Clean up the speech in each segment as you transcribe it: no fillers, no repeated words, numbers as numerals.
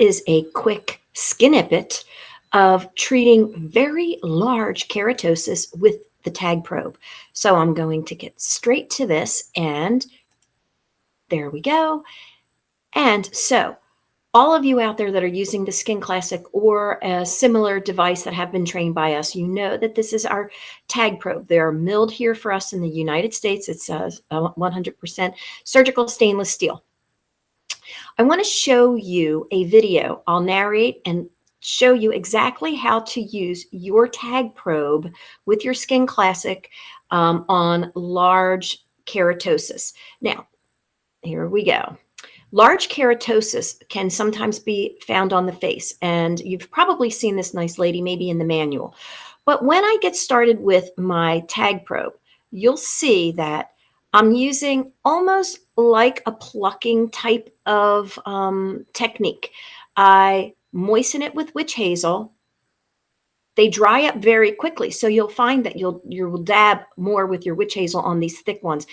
is a quick snippet of treating very large keratosis with the tag probe. So I'm going to get straight to this, and there we go. And so all of you out there that are using the Skin Classic or a similar device that have been trained by us, you know that this is our tag probe. They're milled here for us in the United States. It's 100% surgical stainless steel. I want to show you a video. I'll narrate and show you exactly how to use your tag probe with your Skin Classic on large keratosis. Now, here we go. Large keratosis can sometimes be found on the face, and you've probably seen this nice lady maybe in the manual. But when I get started with my tag probe, you'll see that I'm using almost like a plucking type of technique. I moisten it with witch hazel. They dry up very quickly, so you'll find that you'll dab more with your witch hazel on these thick ones.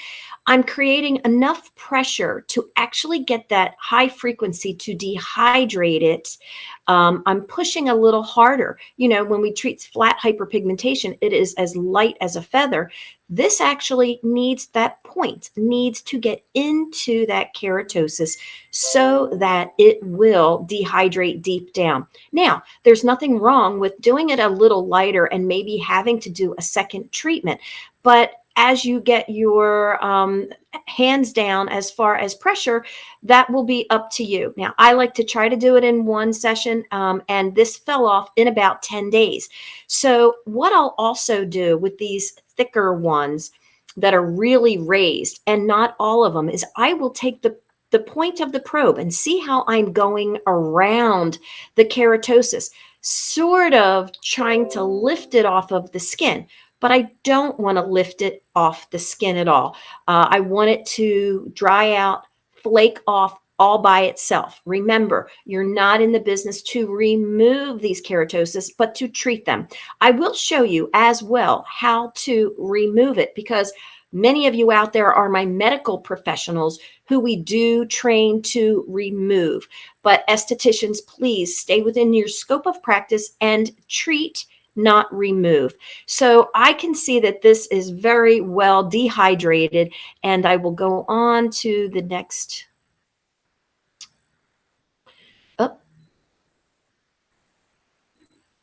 I'm creating enough pressure to actually get that high frequency to dehydrate it. I'm pushing a little harder. You know, when we treat flat hyperpigmentation, it is as light as a feather. This actually needs that point, needs to get into that keratosis so that it will dehydrate deep down. Now, there's nothing wrong with doing it a little lighter and maybe having to do a second treatment, but as you get your hands down as far as pressure, that will be up to you. Now, I like to try to do it in one session, and this fell off in about 10 days. So what I'll also do with these thicker ones that are really raised, and not all of them, is I will take the point of the probe and see how I'm going around the keratosis, sort of trying to lift it off of the skin. But I don't want to lift it off the skin at all. I want it to dry out, flake off all by itself. Remember, you're not in the business to remove these keratosis, but to treat them. I will show you as well how to remove it, because many of you out there are my medical professionals who we do train to remove. But estheticians, please stay within your scope of practice and treat, not remove. So I can see that this is very well dehydrated, and I will go on to the next.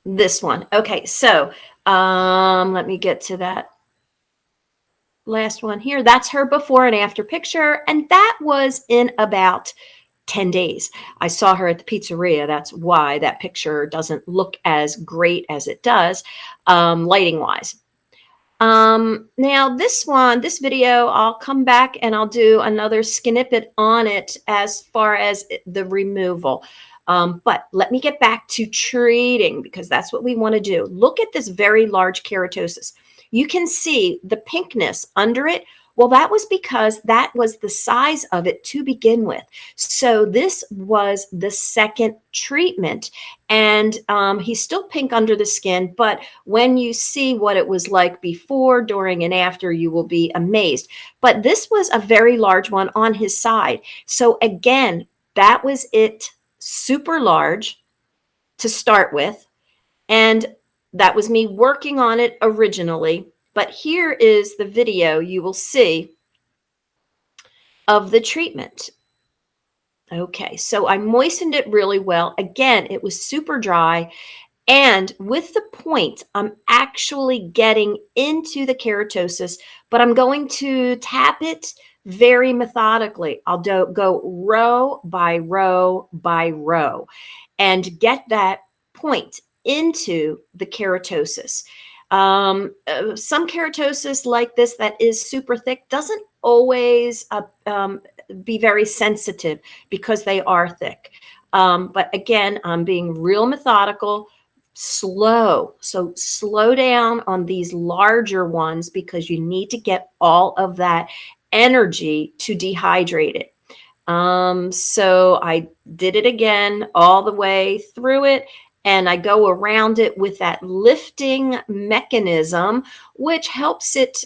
This one. Okay, so let me get to that last one here. That's her before and after picture, and that was in about 10 days. I saw her at the pizzeria. That's why that picture doesn't look as great as it does, lighting wise. Now this video, I'll come back and I'll do another Skinippet on it as far as the removal. But let me get back to treating, because that's what we want to do. Look at this very large keratosis. You can see the pinkness under it. Well, that was because that was the size of it to begin with. So this was the second treatment, and he's still pink under the skin, but when you see what it was like before, during, and after, you will be amazed. But this was a very large one on his side. So again, that was it, super large to start with, and that was me working on it originally. But here is the video you will see of the treatment. Okay, so I moistened it really well. Again, it was super dry. And with the point, I'm actually getting into the keratosis, but I'm going to tap it very methodically. I'll go row by row by row and get that point into the keratosis. Some keratosis like this that is super thick doesn't always be very sensitive because they are thick. But again, I'm being real methodical, slow. So slow down on these larger ones, because you need to get all of that energy to dehydrate it. So I did it again all the way through it. And I go around it with that lifting mechanism, which helps it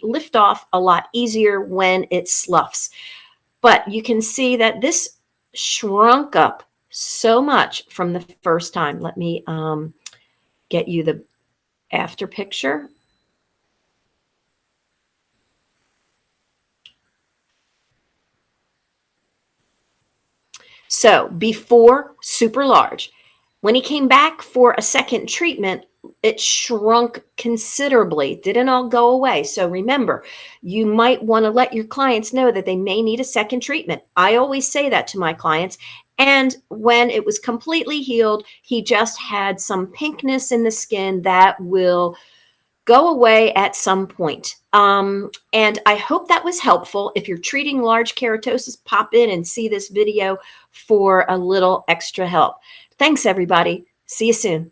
lift off a lot easier when it sloughs. But you can see that this shrunk up so much from the first time. Let me get you the after picture. So before super large, when he came back for a second treatment, it shrunk considerably, didn't all go away. So remember, you might want to let your clients know that they may need a second treatment. I always say that to my clients. And when it was completely healed, he just had some pinkness in the skin that will go away at some point. And I hope that was helpful. If you're treating large keratosis, pop in and see this video for a little extra help. Thanks, everybody. See you soon.